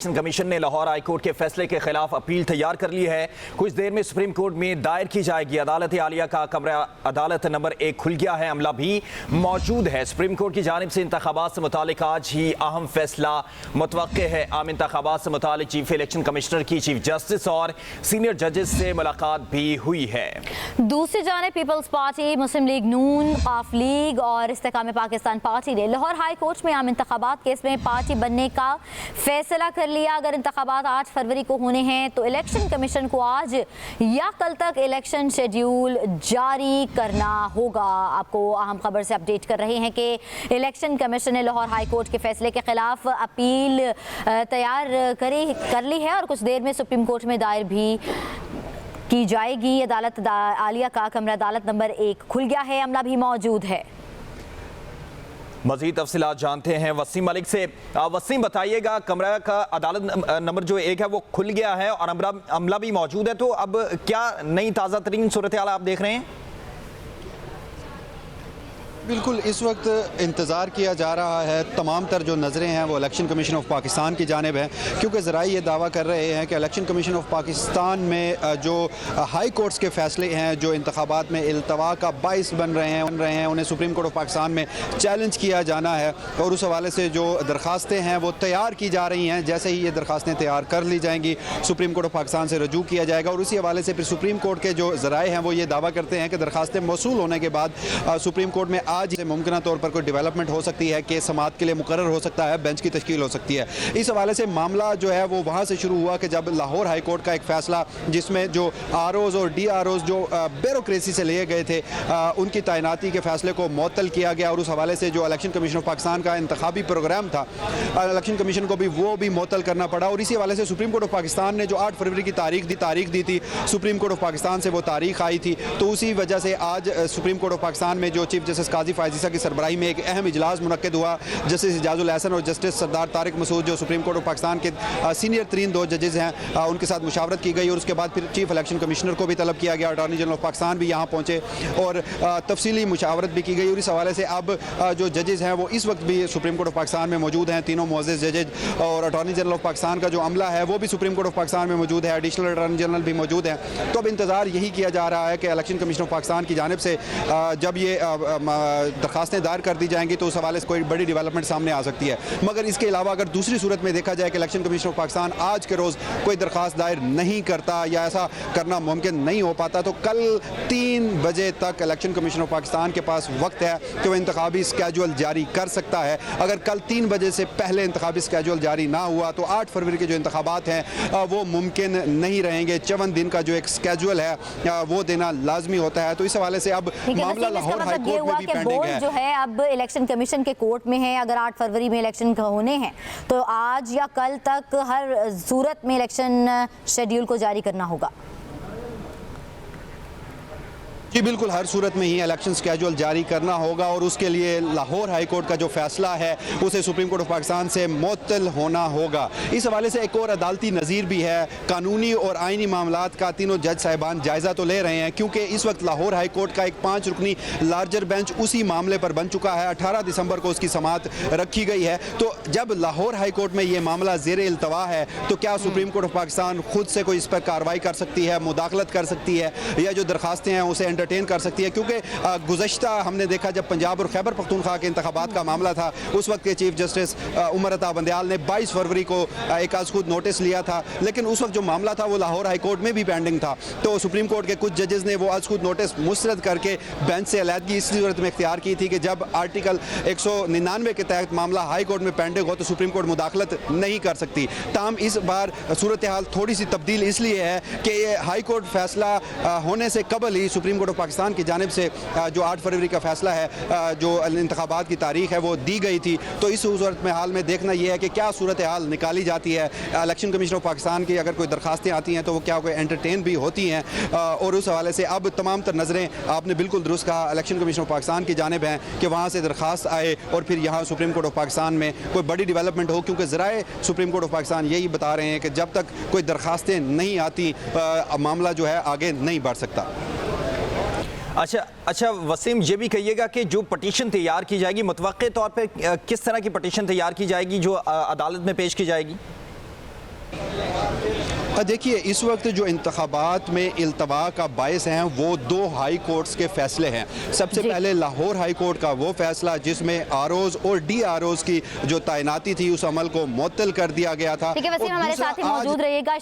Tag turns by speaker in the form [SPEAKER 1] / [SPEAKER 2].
[SPEAKER 1] Commission ने Lahore high court के फैसले के खिलाफ अपील तैयार कर ली है। कुछ देर में सुप्रीम कोर्ट में दायर की जाएगी। अदालत आलिया का कमरा अदालत नंबर 1 खुल गया है, अमला भी मौजूद है। सुप्रीम कोर्ट की जानिब से इंतखाबात से मुतालिक आज ही अहम फैसला मुतवक्के है। आम इंतखाबात से मुतालिक चीफ इलेक्शन कमिश्नर की चीफ जस्टिस और सीनियर जजेस से मुलाकात भी हुई है।
[SPEAKER 2] दूसरी जानिब पीपल्स पार्टी, मुस्लिम लीग नून, काफ लीग और इस्तेकाम पाकिस्तान पार्टी ने लाहौर हाई कोर्ट में आम इंतखाबात केस में पार्टी बनने का फैसला कर लिया। अगर इंतखाबात 8 फरवरी को होने हैं तो इलेक्शन कमीशन को आज या कल तक इलेक्शन शेड्यूल जारी करना होगा। आपको अहम खबर से अपडेट कर रहे हैं कि इलेक्शन कमीशन ने लाहौर हाई कोर्ट के फैसले के खिलाफ अपील तैयार कर ली है और कुछ देर में सुप्रीम कोर्ट में दायर भी की जाएगी। अदालत आलिया का कमरा अदालत नंबर 1 खुल गया है, अमला भी मौजूद है।
[SPEAKER 1] मजीद तफसीलात जानते हैं वसीम मलिक से। वसीम बताइएगा, कमरा का अदालत नंबर जो 1 है वो खुल गया है और अमला भी मौजूद है, तो अब क्या नई ताज़ा तरीन सूरत हाल आप देख रहे हैं?
[SPEAKER 3] बिल्कुल, इस वक्त इंतज़ार किया जा रहा है। तमाम तर जो नज़रें हैं वो इलेक्शन कमीशन ऑफ पाकिस्तान की जानिब हैं, क्योंकि ज़राए ये दावा कर रहे हैं कि इलेक्शन कमीशन ऑफ पाकिस्तान में जो हाई कोर्ट्स के फ़ैसले हैं जो इंतखाबात में इल्तवा का बाइस बन रहे हैं उन्हें सुप्रीम कोर्ट ऑफ पाकिस्तान में चैलेंज किया जाना है और उस हवाले से जो दरख्वास्तें हैं वो तैयार की जा रही हैं। जैसे ही ये दरख्वास्तें तैयार कर ली जाएंगी सुप्रीम कोर्ट ऑफ पाकिस्तान से रजू किया जाएगा और उसी हवाले से फिर सुप्रीम कोर्ट के जो ज़राए हैं वो ये दावा करते हैं कि दरख्वास्तें मौसूल होने के बाद सुप्रीम कोर्ट में आज मुमकिन तौर पर कोई डेवलपमेंट हो सकती है, केस समाअत के लिए मुकर्रर हो सकता है, बेंच की तश्कील हो सकती है। इस हवाले से मामला जो है वो वहाँ से शुरू हुआ कि जब लाहौर हाई कोर्ट का एक फैसला जिसमें जो आरओज़ और DROs जो ब्यूरोक्रेसी से लिए गए थे उनकी तैनाती के फैसले को मुअत्तल किया गया और उस हवाले से जो इलेक्शन कमीशन ऑफ पाकिस्तान का इंतखाबी प्रोग्राम था इलेक्शन कमीशन को भी वो भी मुअत्तल करना पड़ा और इसी हवाले से सुप्रीम कोर्ट ऑफ पाकिस्तान ने जो 8 फरवरी की तारीख दी थी, सुप्रीम कोर्ट ऑफ पाकिस्तान से वो तारीख आई थी, तो उसी वजह से आज सुप्रीम कोर्ट ऑफ पाकिस्तान में जो चीफ जस्टिस काजी फायजीसा की सरबराही में एक अहम इजलास मुनक्किद हुआ। जस्टिस इजाजुल एहसन और जस्टिस सरदार तारिक मसूद जो सुप्रीम कोर्ट ऑफ पाकिस्तान के सीनियर तरीन 2 जजेस हैं उनके साथ मुशावरत की गई और उसके बाद फिर चीफ इलेक्शन कमिश्नर को भी तलब किया गया। अटॉर्नी जनरल ऑफ पाकिस्तान भी यहाँ पहुँचे और तफसीली मुशावरत भी की गई और इस हवाले से अब जो जजेस हैं वो इस वक्त भी सुप्रीम कोर्ट ऑफ पाकिस्तान में मौजूद हैं। तीनों मुअज़्ज़ज़ जजेज और अटॉर्नी जनरल ऑफ पाकिस्तान का जो अमला है वो भी सुप्रीम कोर्ट ऑफ पाकिस्तान में मौजूद है, एडिशनल अटॉर्नी जनरल भी मौजूद हैं। तो अब इंतज़ार यही किया जा रहा है कि इलेक्शन कमीशन ऑफ पाकिस्तान की जानिब से जब ये दरखास्तें दायर कर दी जाएंगी तो उस हवाले से कोई बड़ी डेवलपमेंट सामने आ सकती है। मगर इसके अलावा अगर दूसरी सूरत में देखा जाए कि इलेक्शन कमीशन ऑफ पाकिस्तान आज के रोज़ कोई दरखास्त दायर नहीं करता या ऐसा करना मुमकिन नहीं हो पाता तो कल 3 बजे तक इलेक्शन कमीशन ऑफ पाकिस्तान के पास वक्त है कि वह इंतखाबी स्केजुअल जारी कर सकता है। अगर कल 3 बजे से पहले इंतखाबी स्केजुअल जारी ना हुआ तो 8 फरवरी के जो इंतखाबात हैं वो मुमकिन नहीं रहेंगे। 54 दिन का जो एक स्केजुअल है वो देना लाजमी होता है। तो इस हवाले से अब मामला लाहौर हाई कोर्ट में भी पेंडिंग है।
[SPEAKER 2] जो है अब इलेक्शन कमीशन के कोर्ट में है, अगर 8 फरवरी में इलेक्शन होने हैं तो आज या कल तक हर सूरत में इलेक्शन शेड्यूल को जारी करना होगा।
[SPEAKER 3] जी बिल्कुल, हर सूरत में ही इलेक्शन स्केजुअल जारी करना होगा और उसके लिए लाहौर हाई कोर्ट का जो फैसला है उसे सुप्रीम कोर्ट ऑफ पाकिस्तान से मुअत्तल होना होगा। इस हवाले से एक और अदालती नज़ीर भी है। कानूनी और आइनी मामलात का तीनों जज साहिबान जायज़ा तो ले रहे हैं क्योंकि इस वक्त लाहौर हाई कोर्ट का एक 5 रुकनी लार्जर बेंच उसी मामले पर बन चुका है। 18 दिसंबर को उसकी समाअत रखी गई है। तो जब लाहौर हाई कोर्ट में ये मामला ज़ेर इल्तवा है तो क्या सुप्रीम कोर्ट ऑफ पाकिस्तान खुद से कोई इस पर कार्रवाई कर सकती है, मुदाखलत कर सकती है या जो दरखास्तें हैं उसे एंटरटेन कर सकती है? क्योंकि गुज़श्ता हमने देखा जब पंजाब और खैबर पख्तूनख्वा के इंतखाबात का मामला था उस वक्त के चीफ जस्टिस उमर अता बंदयाल ने 22 फरवरी को एक आज खुद नोटिस लिया था, लेकिन उस वक्त जो मामला था वो लाहौर हाई कोर्ट में भी पेंडिंग था। तो सुप्रीम कोर्ट के कुछ जजेस ने वो आज खुद नोटिस मुस्तरद करके बेंच से अलहदगी इस सूरत में इख्तियार की थी कि जब आर्टिकल 199 के तहत मामला हाई कोर्ट में पेंडिंग हो तो सुप्रीम कोर्ट मुदाखलत नहीं कर सकती। ताहम इस बार सूरत हाल थोड़ी सी तब्दील इसलिए है कि हाई कोर्ट फैसला होने से कबल ही सुप्रीम कोर्ट ऑफ पाकिस्तान की जानिब से जो 8 फरवरी का फैसला है जो इंतखाबात की तारीख है वो दी गई थी। तो इस सूरत में हाल में देखना यह है कि क्या सूरत हाल निकाली जाती है। इलेक्शन कमीशन ऑफ पाकिस्तान की अगर कोई दरखास्तें आती हैं तो वो क्या कोई एंटरटेन भी होती हैं और उस हवाले से अब तमाम तर नज़रें, आपने बिल्कुल दुरुस्त कहा, इलेक्शन कमीशन ऑफ पाकिस्तान की जानिब हैं कि वहाँ से दरखास्त आए और फिर यहाँ सुप्रीम कोर्ट ऑफ पाकिस्तान में कोई बड़ी डेवलपमेंट हो, क्योंकि ज़राए सुप्रीम कोर्ट ऑफ पाकिस्तान यही बता रहे हैं कि जब तक कोई दरखास्तें नहीं आती मामला जो है आगे नहीं बढ़ सकता।
[SPEAKER 1] अच्छा वसीम, ये भी कहिएगा कि जो पटिशन तैयार की जाएगी मुतवक्के तौर पे किस तरह की पटिशन तैयार की जाएगी जो अदालत में पेश की जाएगी?
[SPEAKER 3] देखिए, इस वक्त जो इंतखाबात में इल्तवा का बायस हैं वो दो हाई कोर्ट्स के फैसले हैं। सबसे
[SPEAKER 2] जी।
[SPEAKER 3] पहले लाहौर हाई कोर्ट का वो फैसला जिसमें आरओज और DROs की जो तैनाती थी उस अमल को मुअत्तल कर दिया गया था।
[SPEAKER 2] ठीक है वसीम,
[SPEAKER 3] और
[SPEAKER 2] हमारे
[SPEAKER 3] दूसरा
[SPEAKER 2] साथ ही
[SPEAKER 3] आज
[SPEAKER 2] मौजूद रहिएगा।